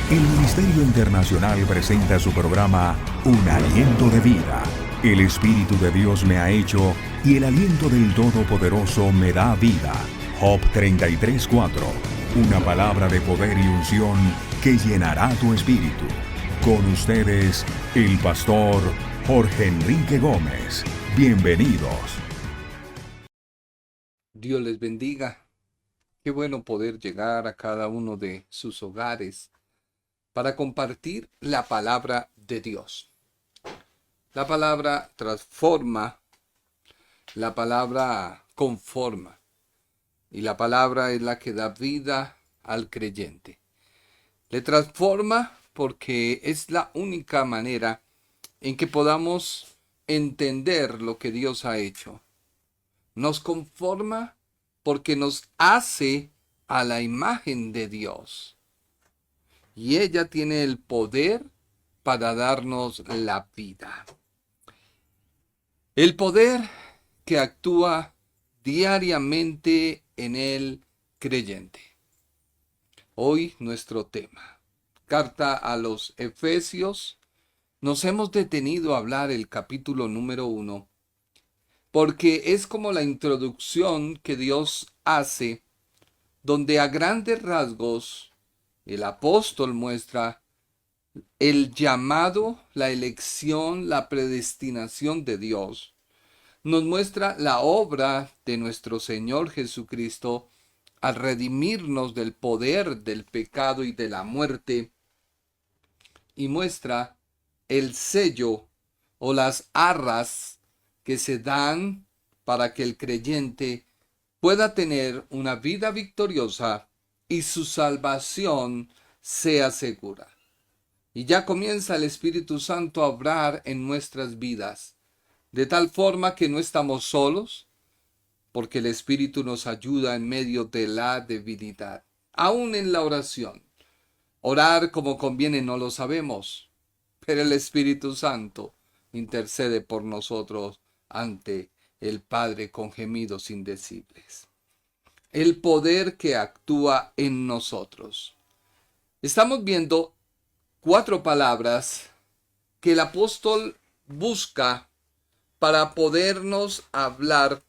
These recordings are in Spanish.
El Ministerio Internacional presenta su programa Un Aliento de Vida. El Espíritu de Dios me ha hecho y el aliento del Todopoderoso me da vida. Job 33:4. Una palabra de poder y unción que llenará tu espíritu. Con ustedes, el pastor Jorge Enrique Gómez. Bienvenidos. Dios les bendiga. Qué bueno poder llegar a cada uno de sus hogares para compartir la palabra de Dios. La palabra transforma, la palabra conforma, y la palabra es la que da vida al creyente. Le transforma porque es la única manera en que podamos entender lo que Dios ha hecho. Nos conforma porque nos hace a la imagen de Dios. Y ella tiene el poder para darnos la vida. El poder que actúa diariamente en el creyente. Hoy nuestro tema. Carta a los Efesios. Nos hemos detenido a hablar el capítulo número 1. Porque es como la introducción que Dios hace, donde a grandes rasgos el apóstol muestra el llamado, la elección, la predestinación de Dios. Nos muestra la obra de nuestro Señor Jesucristo al redimirnos del poder del pecado y de la muerte. Y muestra el sello o las arras que se dan para que el creyente pueda tener una vida victoriosa y su salvación sea segura. Y ya comienza el Espíritu Santo a obrar en nuestras vidas, de tal forma que no estamos solos, porque el Espíritu nos ayuda en medio de la debilidad, aún en la oración. Orar como conviene no lo sabemos, pero el Espíritu Santo intercede por nosotros ante el Padre con gemidos indecibles. El poder que actúa en nosotros. Estamos viendo 4 palabras que el apóstol busca para podernos hablar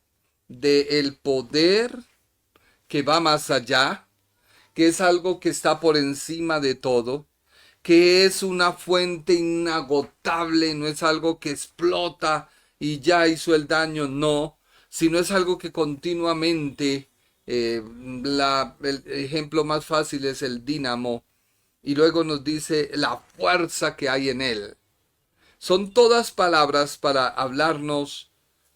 del poder que va más allá, que es algo que está por encima de todo, que es una fuente inagotable, no es algo que explota y ya hizo el daño, no, sino es algo que continuamente, el ejemplo más fácil es el dínamo, y luego nos dice la fuerza que hay en él. Son todas palabras para hablarnos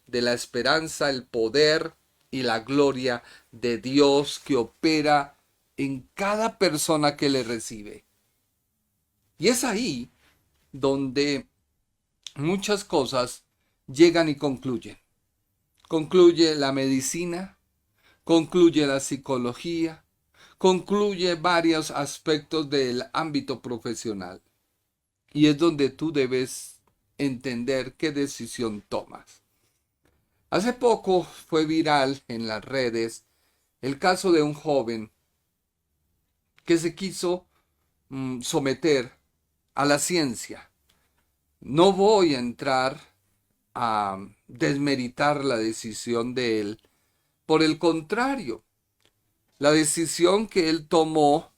de la esperanza, el poder y la gloria de Dios que opera en cada persona que le recibe. Y es ahí donde muchas cosas llegan y concluyen. Concluye la medicina, concluye la psicología, concluye varios aspectos del ámbito profesional. Y es donde tú debes entender qué decisión tomas. Hace poco fue viral en las redes el caso de un joven que se quiso someter a la ciencia. No voy a entrar a desmeritar la decisión de él. Por el contrario, la decisión que él tomó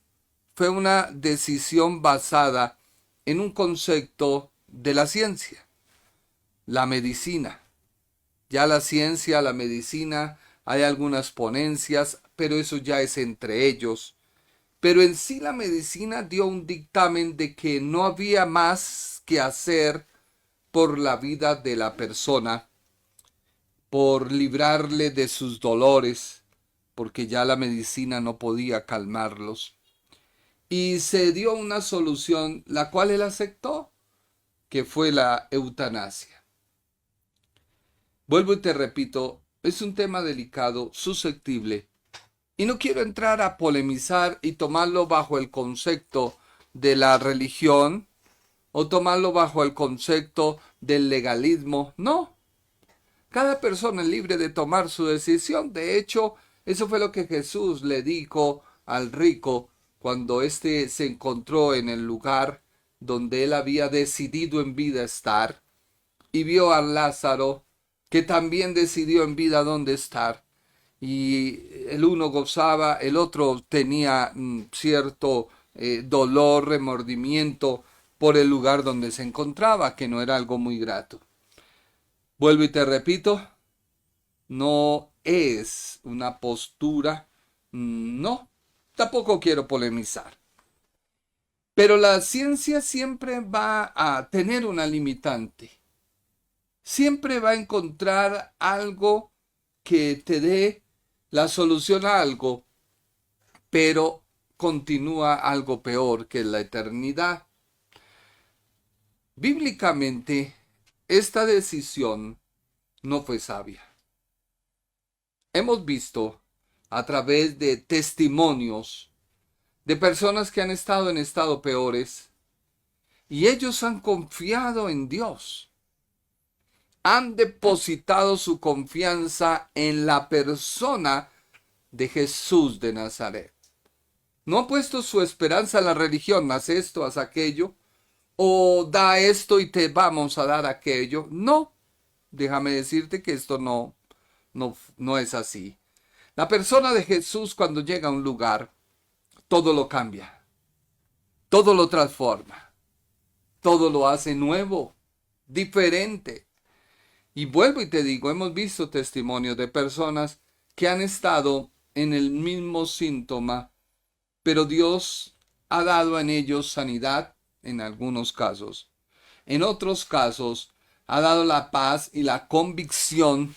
fue una decisión basada en un concepto de la ciencia, la medicina. Ya la ciencia, la medicina, hay algunas ponencias, pero eso ya es entre ellos. Pero en sí la medicina dio un dictamen de que no había más que hacer por la vida de la persona, por librarle de sus dolores, porque ya la medicina no podía calmarlos. Y se dio una solución, la cual él aceptó, que fue la eutanasia. Vuelvo y te repito, es un tema delicado, susceptible, y no quiero entrar a polemizar y tomarlo bajo el concepto de la religión o tomarlo bajo el concepto del legalismo. No, cada persona es libre de tomar su decisión. De hecho, eso fue lo que Jesús le dijo al rico cuando éste se encontró en el lugar donde él había decidido en vida estar, y vio a Lázaro, que también decidió en vida dónde estar, y el uno gozaba, el otro tenía cierto dolor, remordimiento por el lugar donde se encontraba, que no era algo muy grato. Vuelvo y te repito, no es una postura, no, tampoco quiero polemizar. Pero la ciencia siempre va a tener una limitante. Siempre va a encontrar algo que te dé la solución a algo, pero continúa algo peor que la eternidad. Bíblicamente, esta decisión no fue sabia. Hemos visto a través de testimonios de personas que han estado en estado peores y ellos han confiado en Dios. Han depositado su confianza en la persona de Jesús de Nazaret. No han puesto su esperanza en la religión, haz esto, haz aquello, o da esto y te vamos a dar aquello. No, déjame decirte que esto no es así. La persona de Jesús cuando llega a un lugar, todo lo cambia, todo lo transforma, todo lo hace nuevo, diferente. Y vuelvo y te digo, hemos visto testimonios de personas que han estado en el mismo síntoma, pero Dios ha dado en ellos sanidad en algunos casos. En otros casos ha dado la paz y la convicción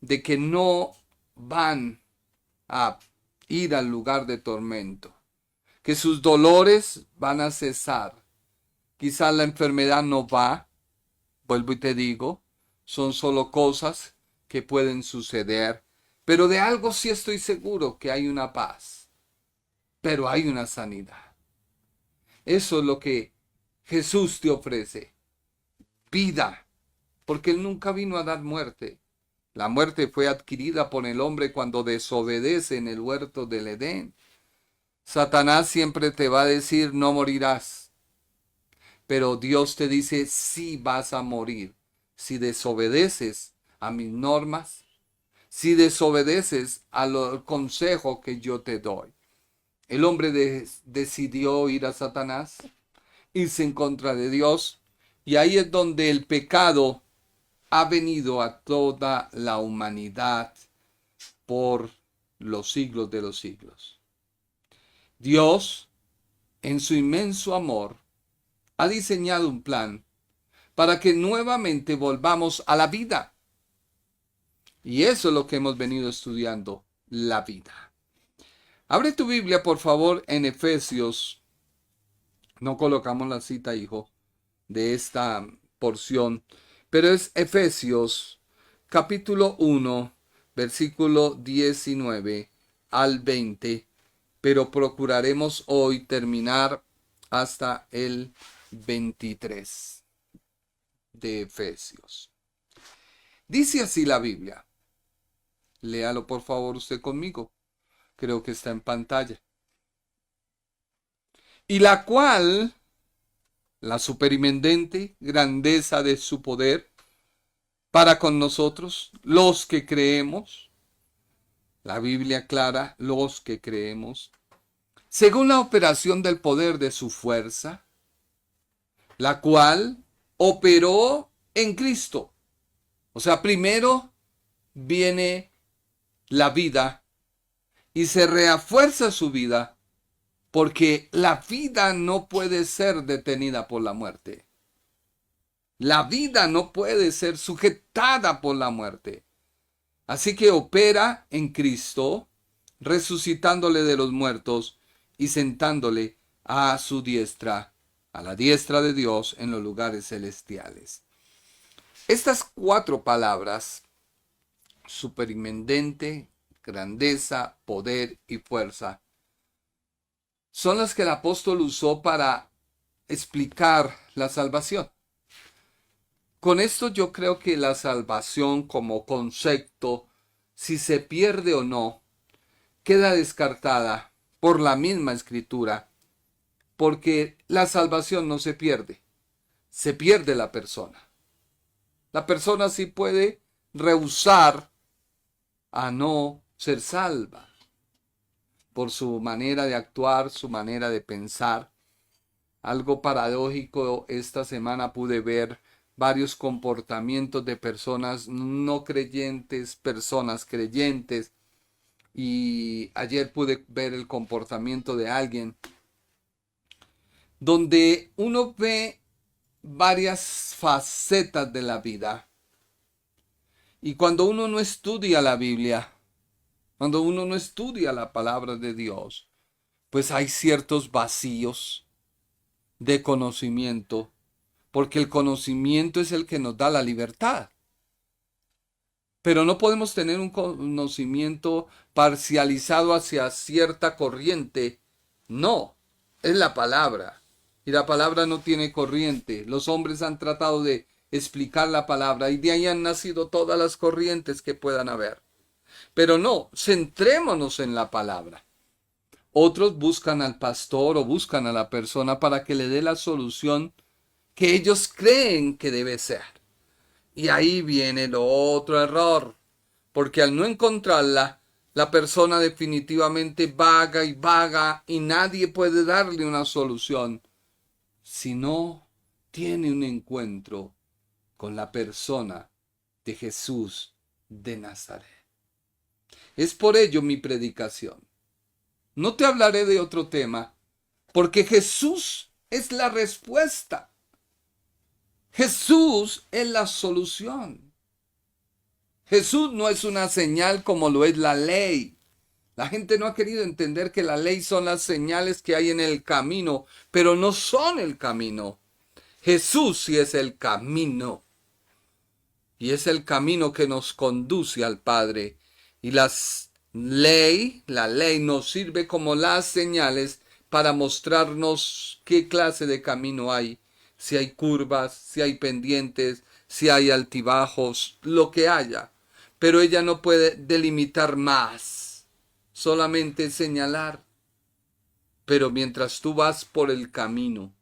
de que no van a ir al lugar de tormento, que sus dolores van a cesar. Quizás la enfermedad no va. Vuelvo y te digo, son solo cosas que pueden suceder, pero de algo sí estoy seguro, que hay una paz, pero hay una sanidad. Eso es lo que Jesús te ofrece, vida, porque Él nunca vino a dar muerte. La muerte fue adquirida por el hombre cuando desobedece en el huerto del Edén. Satanás siempre te va a decir, no morirás. Pero Dios te dice, sí vas a morir si desobedeces a mis normas, si desobedeces al consejo que yo te doy. El hombre decidió ir a Satanás, irse en contra de Dios, y ahí es donde el pecado ha venido a toda la humanidad por los siglos de los siglos. Dios, en su inmenso amor, ha diseñado un plan para que nuevamente volvamos a la vida. Y eso es lo que hemos venido estudiando, la vida. Abre tu Biblia, por favor, en Efesios. No colocamos la cita, hijo, de esta porción, pero es Efesios, capítulo 1, versículo 19 al 20, pero procuraremos hoy terminar hasta el 23 de Efesios. Dice así la Biblia. Léalo por favor usted conmigo. Creo que está en pantalla. Y la cual, la superintendente grandeza de su poder para con nosotros, los que creemos, la Biblia aclara, los que creemos, según la operación del poder de su fuerza, la cual operó en Cristo. O sea, primero viene la vida y se refuerza su vida, porque la vida no puede ser detenida por la muerte. La vida no puede ser sujetada por la muerte. Así que opera en Cristo, resucitándole de los muertos y sentándole a su diestra, a la diestra de Dios en los lugares celestiales. Estas 4 palabras, superintendente, grandeza, poder y fuerza, son las que el apóstol usó para explicar la salvación. Con esto yo creo que la salvación como concepto, si se pierde o no, queda descartada por la misma escritura, porque la salvación no se pierde la persona. La persona sí puede rehusar a no ser salva por su manera de actuar, su manera de pensar. Algo paradójico, esta semana pude ver varios comportamientos de personas no creyentes, personas creyentes, y ayer pude ver el comportamiento de alguien donde uno ve varias facetas de la vida. Y cuando uno no estudia la Biblia, cuando uno no estudia la palabra de Dios, pues hay ciertos vacíos de conocimiento, porque el conocimiento es el que nos da la libertad. Pero no podemos tener un conocimiento parcializado hacia cierta corriente. No, es la palabra. Y la palabra no tiene corriente. Los hombres han tratado de explicar la palabra y de ahí han nacido todas las corrientes que puedan haber. Pero no, centrémonos en la palabra. Otros buscan al pastor o buscan a la persona para que le dé la solución que ellos creen que debe ser. Y ahí viene el otro error, porque al no encontrarla, la persona definitivamente vaga y nadie puede darle una solución si no tiene un encuentro con la persona de Jesús de Nazaret. Es por ello mi predicación. No te hablaré de otro tema, porque Jesús es la respuesta. Jesús es la solución. Jesús no es una señal como lo es la ley. La gente no ha querido entender que la ley son las señales que hay en el camino, pero no son el camino. Jesús sí es el camino. Y es el camino que nos conduce al Padre. Y la ley nos sirve como las señales para mostrarnos qué clase de camino hay. Si hay curvas, si hay pendientes, si hay altibajos, lo que haya. Pero ella no puede delimitar más, solamente señalar. Pero mientras tú vas por el camino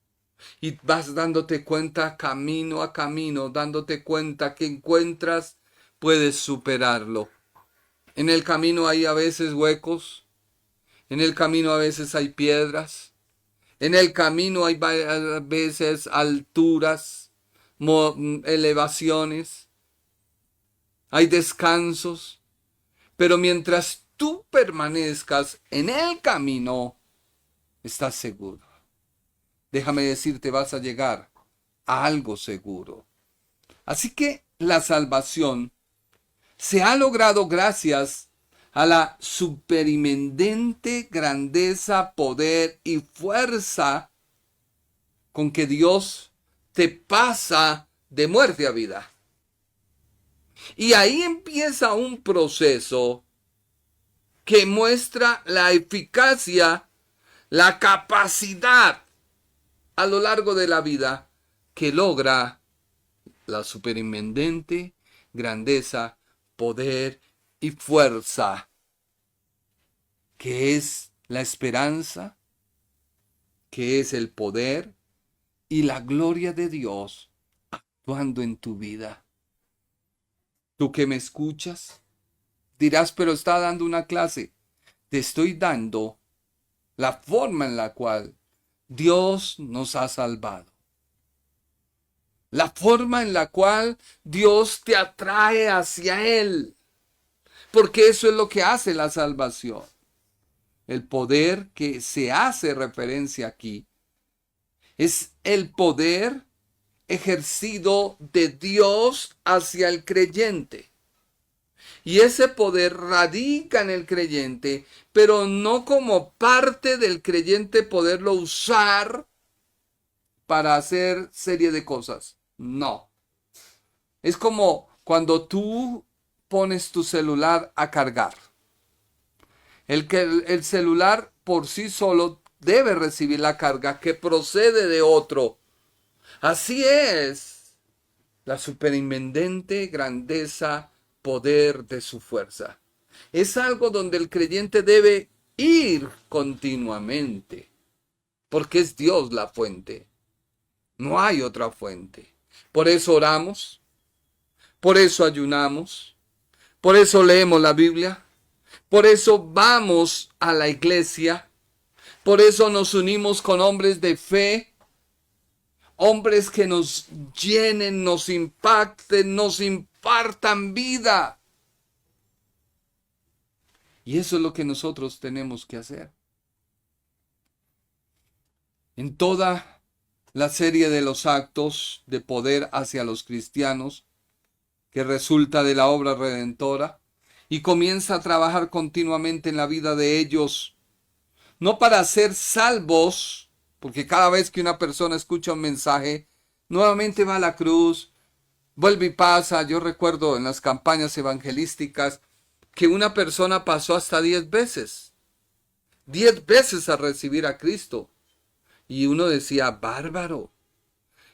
y vas dándote cuenta camino a camino, dándote cuenta que encuentras, puedes superarlo. En el camino hay a veces huecos, en el camino a veces hay piedras, en el camino hay a veces alturas, elevaciones, hay descansos, pero mientras tú permanezcas en el camino, estás seguro. Déjame decirte, vas a llegar a algo seguro. Así que la salvación se ha logrado gracias a la superinminente grandeza, poder y fuerza con que Dios te pasa de muerte a vida. Y ahí empieza un proceso que muestra la eficacia, la capacidad a lo largo de la vida que logra la superinminente grandeza, poder y fuerza, que es la esperanza, que es el poder y la gloria de Dios actuando en tu vida. Tú que me escuchas, dirás, pero está dando una clase. Te estoy dando la forma en la cual Dios nos ha salvado. La forma en la cual Dios te atrae hacia Él. Porque eso es lo que hace la salvación. El poder que se hace referencia aquí es el poder ejercido de Dios hacia el creyente. Y ese poder radica en el creyente, pero no como parte del creyente poderlo usar para hacer serie de cosas. No. Es como cuando tú pones tu celular a cargar. El celular por sí solo debe recibir la carga que procede de otro. Así es la superinminente grandeza, poder de su fuerza. Es algo donde el creyente debe ir continuamente, porque es Dios la fuente. No hay otra fuente. Por eso oramos, por eso ayunamos, por eso leemos la Biblia, por eso vamos a la iglesia, por eso nos unimos con hombres de fe, hombres que nos llenen, nos impacten, nos impartan vida. Y eso es lo que nosotros tenemos que hacer. En toda la serie de los actos de poder hacia los cristianos, que resulta de la obra redentora, y comienza a trabajar continuamente en la vida de ellos, no para ser salvos, porque cada vez que una persona escucha un mensaje, nuevamente va a la cruz, vuelve y pasa. Yo recuerdo en las campañas evangelísticas que una persona pasó hasta 10 veces a recibir a Cristo. Y uno decía, bárbaro.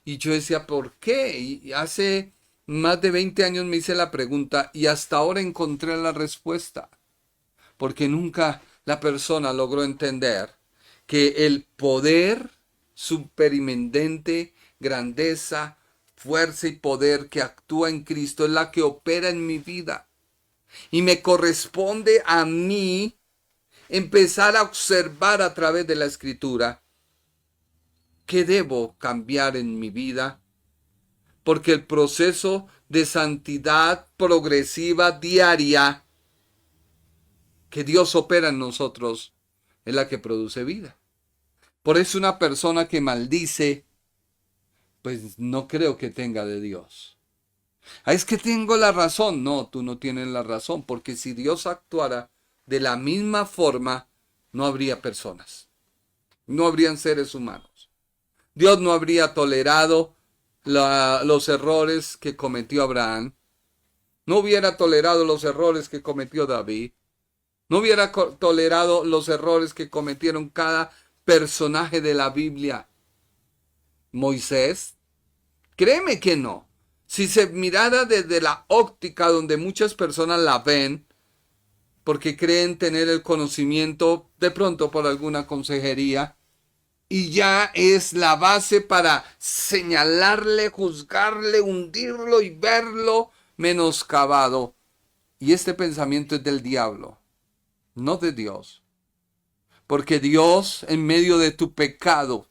Y yo decía, ¿por qué? Y hace más de 20 años me hice la pregunta y hasta ahora encontré la respuesta. Porque nunca la persona logró entender que el poder superinminente, grandeza, fuerza y poder que actúa en Cristo es la que opera en mi vida. Y me corresponde a mí empezar a observar a través de la Escritura qué debo cambiar en mi vida, porque el proceso de santidad progresiva diaria que Dios opera en nosotros es la que produce vida. Por eso una persona que maldice, pues no creo que tenga de Dios. Es que tengo la razón. No, tú no tienes la razón, porque si Dios actuara de la misma forma, no habría personas, no habrían seres humanos. Dios no habría tolerado los errores que cometió Abraham, no hubiera tolerado los errores que cometió David, no hubiera tolerado los errores que cometieron cada personaje de la Biblia. Moisés, créeme que no. Si se mirara desde la óptica donde muchas personas la ven, porque creen tener el conocimiento de pronto por alguna consejería, y ya es la base para señalarle, juzgarle, hundirlo y verlo menoscabado. Y este pensamiento es del diablo, no de Dios. Porque Dios, en medio de tu pecado,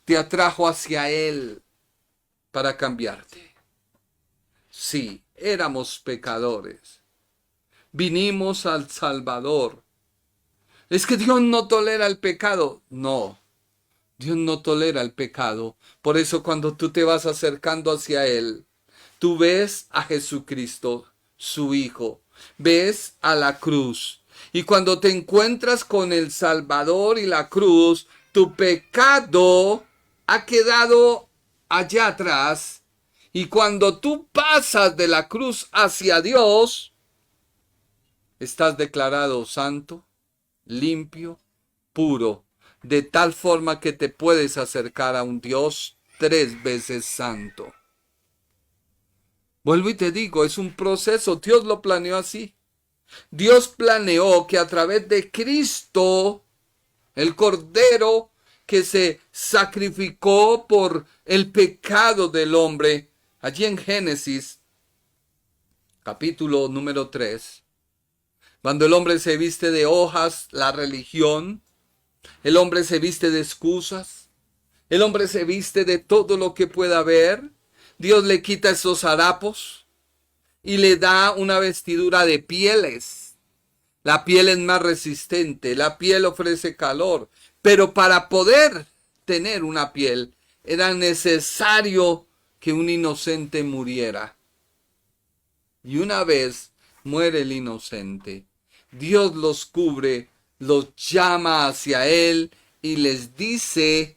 te atrajo hacia Él para cambiarte. Sí, éramos pecadores. Vinimos al Salvador. Es que Dios no tolera el pecado. No. Dios no tolera el pecado. Por eso cuando tú te vas acercando hacia Él, tú ves a Jesucristo, su Hijo. Ves a la cruz. Y cuando te encuentras con el Salvador y la cruz, tu pecado ha quedado allá atrás. Y cuando tú pasas de la cruz hacia Dios, estás declarado santo, limpio, puro, de tal forma que te puedes acercar a un Dios 3 veces santo. Vuelvo y te digo, es un proceso, Dios lo planeó así. Dios planeó que a través de Cristo, el Cordero que se sacrificó por el pecado del hombre, allí en Génesis, capítulo número 3, cuando el hombre se viste de hojas, la religión, el hombre se viste de excusas, el hombre se viste de todo lo que pueda haber, Dios le quita esos harapos y le da una vestidura de pieles. La piel es más resistente, la piel ofrece calor, pero para poder tener una piel era necesario que un inocente muriera. Y una vez muere el inocente, Dios los cubre, los llama hacia Él y les dice,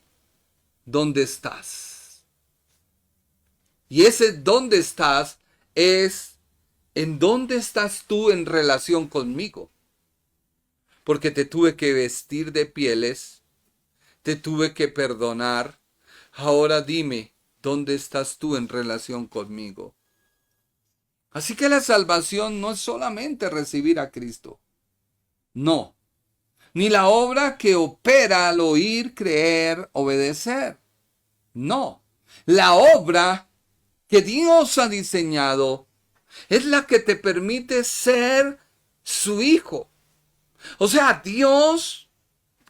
¿dónde estás? Y ese ¿dónde estás? Es ¿en dónde estás tú en relación conmigo? Porque te tuve que vestir de pieles, te tuve que perdonar. Ahora dime, ¿dónde estás tú en relación conmigo? Así que la salvación no es solamente recibir a Cristo. No. ni la obra que opera al oír, creer, obedecer. No, la obra que Dios ha diseñado es la que te permite ser su hijo. O sea, Dios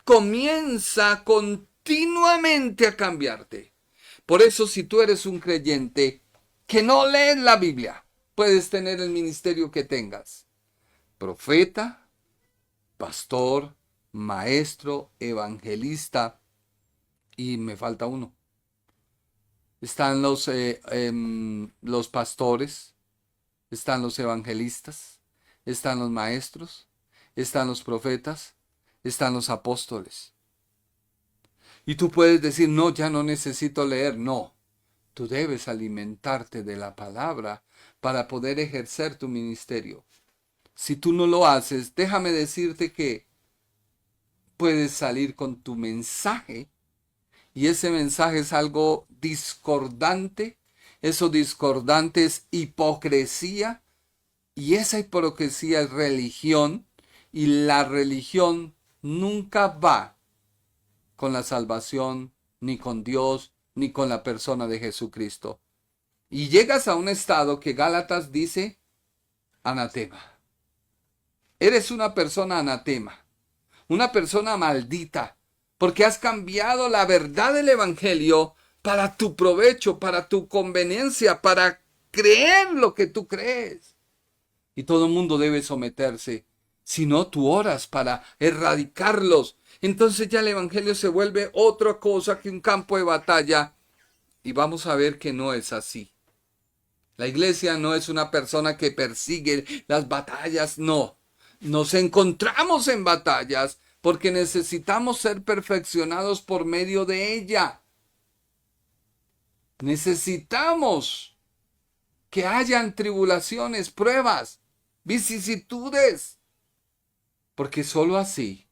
comienza continuamente a cambiarte. Por eso, si tú eres un creyente que no lees la Biblia, puedes tener el ministerio que tengas. Profeta, pastor, maestro, evangelista, y me falta uno. Están los pastores, están los evangelistas, están los maestros, están los profetas, están los apóstoles. Y tú puedes decir, no, ya no necesito leer. No, tú debes alimentarte de la palabra para poder ejercer tu ministerio. Si tú no lo haces, déjame decirte que puedes salir con tu mensaje y ese mensaje es algo discordante. Eso discordante es hipocresía y esa hipocresía es religión y la religión nunca va con la salvación, ni con Dios, ni con la persona de Jesucristo. Y llegas a un estado que Gálatas dice anatema. Eres una persona anatema, una persona maldita, porque has cambiado la verdad del Evangelio para tu provecho, para tu conveniencia, para creer lo que tú crees. Y todo el mundo debe someterse. Si no, tú oras para erradicarlos. Entonces ya el Evangelio se vuelve otra cosa que un campo de batalla. Y vamos a ver que no es así. La iglesia no es una persona que persigue las batallas, no. Nos encontramos en batallas porque necesitamos ser perfeccionados por medio de ella. Necesitamos que hayan tribulaciones, pruebas, vicisitudes, porque sólo así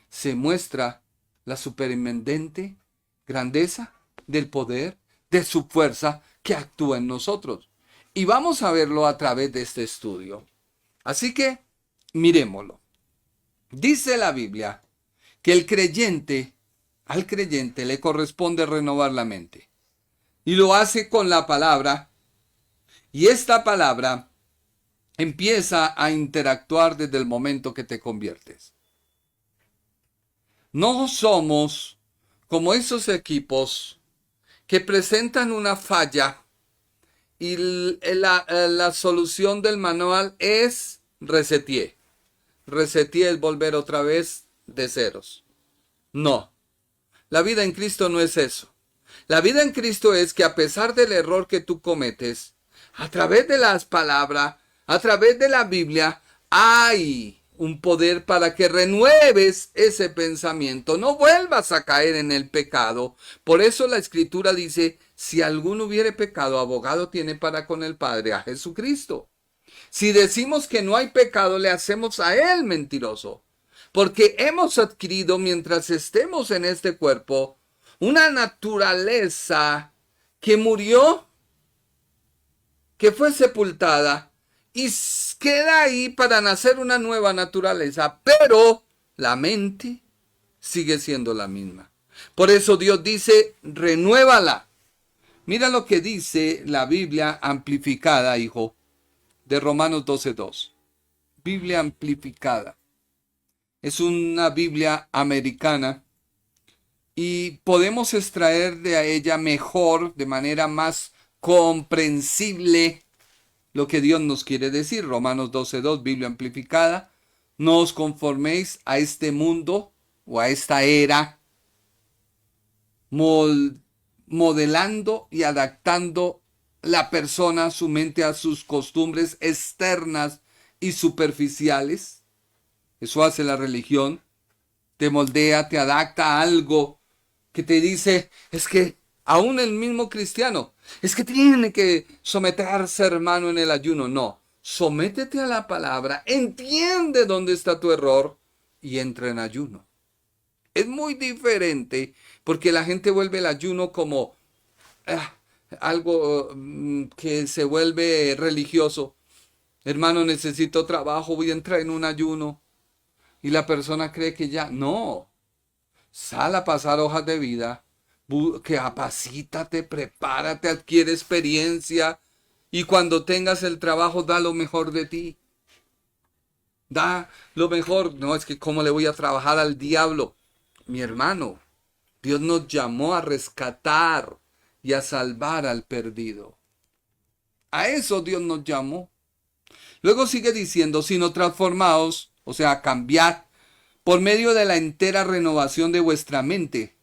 se muestra la superintendente grandeza del poder, de su fuerza que actúa en nosotros. Y vamos a verlo a través de este estudio. Así que miremoslo. Dice la Biblia que al creyente le corresponde renovar la mente. Y lo hace con la palabra. Y esta palabra empieza a interactuar desde el momento que te conviertes. No somos como esos equipos que presentan una falla y la solución del manual es resetear. Resetear es volver otra vez de ceros. No, la vida en Cristo no es eso. La vida en Cristo es que a pesar del error que tú cometes, a través de las palabras, a través de la Biblia, hay un poder para que renueves ese pensamiento, no vuelvas a caer en el pecado. Por eso la Escritura dice, si alguno hubiere pecado, abogado tiene para con el Padre, a Jesucristo. Si decimos que no hay pecado, le hacemos a él mentiroso, porque hemos adquirido mientras estemos en este cuerpo una naturaleza que murió, que fue sepultada, y queda ahí para nacer una nueva naturaleza, pero la mente sigue siendo la misma. Por eso Dios dice, renuévala. Mira lo que dice la Biblia amplificada, hijo, de Romanos 12:2. Biblia amplificada. Es una Biblia americana y podemos extraer de ella mejor, de manera más comprensible, lo que Dios nos quiere decir. Romanos 12:2, Biblia amplificada. No os conforméis a este mundo o a esta era, modelando y adaptando la persona, su mente a sus costumbres externas y superficiales. Eso hace la religión. Te moldea, te adapta a algo que te dice, es que aún el mismo cristiano, es que tiene que someterse, hermano, en el ayuno. No, sométete a la palabra, entiende dónde está tu error y entra en ayuno. Es muy diferente porque la gente vuelve el ayuno como algo que se vuelve religioso. Hermano, necesito trabajo, voy a entrar en un ayuno. y la persona cree que ya no. Sal a pasar hojas de vida, capacítate, prepárate, adquiere experiencia y cuando tengas el trabajo da lo mejor de ti. Da lo mejor. No, es que ¿cómo le voy a trabajar al diablo? Mi hermano, Dios nos llamó a rescatar y a salvar al perdido. A eso Dios nos llamó. Luego sigue diciendo, sino transformaos, o sea, cambiad por medio de la entera renovación de vuestra mente,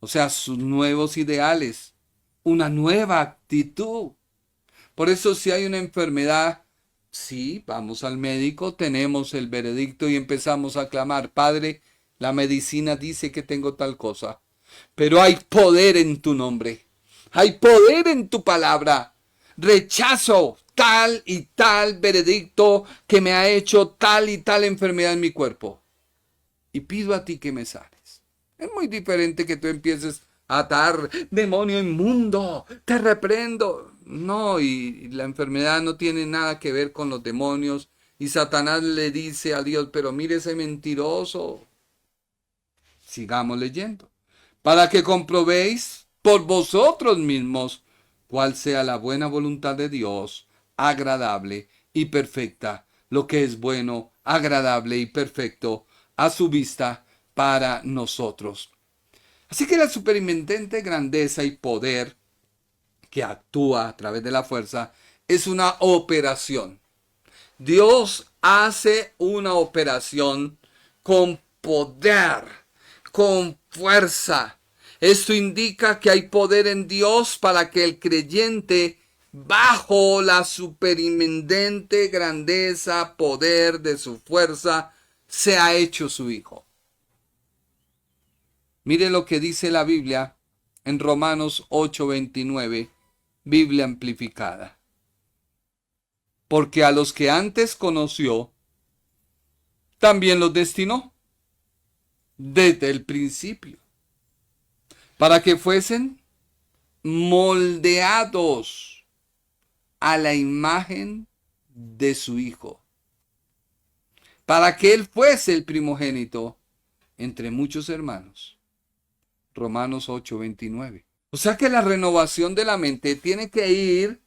o sea, sus nuevos ideales, una nueva actitud. Por eso si hay una enfermedad, sí, vamos al médico, tenemos el veredicto y empezamos a clamar, Padre, la medicina dice que tengo tal cosa, pero hay poder en tu nombre, hay poder en tu palabra. Rechazo tal y tal veredicto que me ha hecho tal y tal enfermedad en mi cuerpo. Y pido a ti que me sanes. Es muy diferente que tú empieces a atar, demonio inmundo, te reprendo. No, y la enfermedad no tiene nada que ver con los demonios. Y Satanás le dice a Dios, pero mire ese mentiroso. Sigamos leyendo. Para que comprobéis por vosotros mismos cuál sea la buena voluntad de Dios, agradable y perfecta, lo que es bueno, agradable y perfecto a su vista para nosotros. Así que la superintendente grandeza y poder que actúa a través de la fuerza es una operación. Dios hace una operación con poder, con fuerza. Esto indica que hay poder en Dios para que el creyente, bajo la superintendente grandeza, poder de su fuerza, sea hecho su hijo. Mire lo que dice la Biblia en Romanos 8:29, Biblia amplificada. Porque a los que antes conoció, también los destinó desde el principio, para que fuesen moldeados a la imagen de su Hijo, para que Él fuese el primogénito entre muchos hermanos. Romanos 8:29. O sea que la renovación de la mente tiene que ir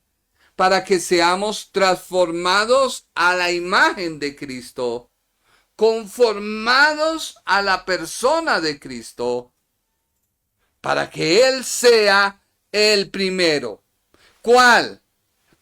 para que seamos transformados a la imagen de Cristo, conformados a la persona de Cristo, para que Él sea el primero. ¿Cuál?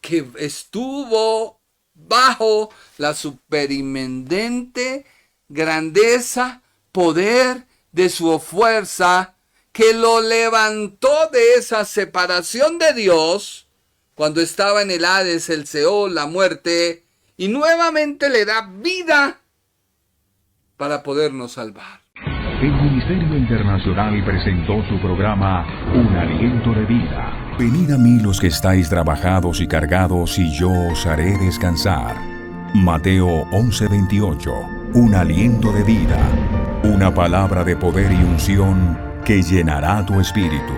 Que estuvo bajo la superintendente grandeza, poder de su fuerza, que lo levantó de esa separación de Dios, cuando estaba en el Hades, el Seol, la muerte, y nuevamente le da vida para podernos salvar. El Ministerio Internacional presentó su programa Un Aliento de Vida. Venid a mí los que estáis trabajados y cargados, y yo os haré descansar. Mateo 11:28. Un aliento de vida. Una palabra de poder y unción que llenará tu espíritu.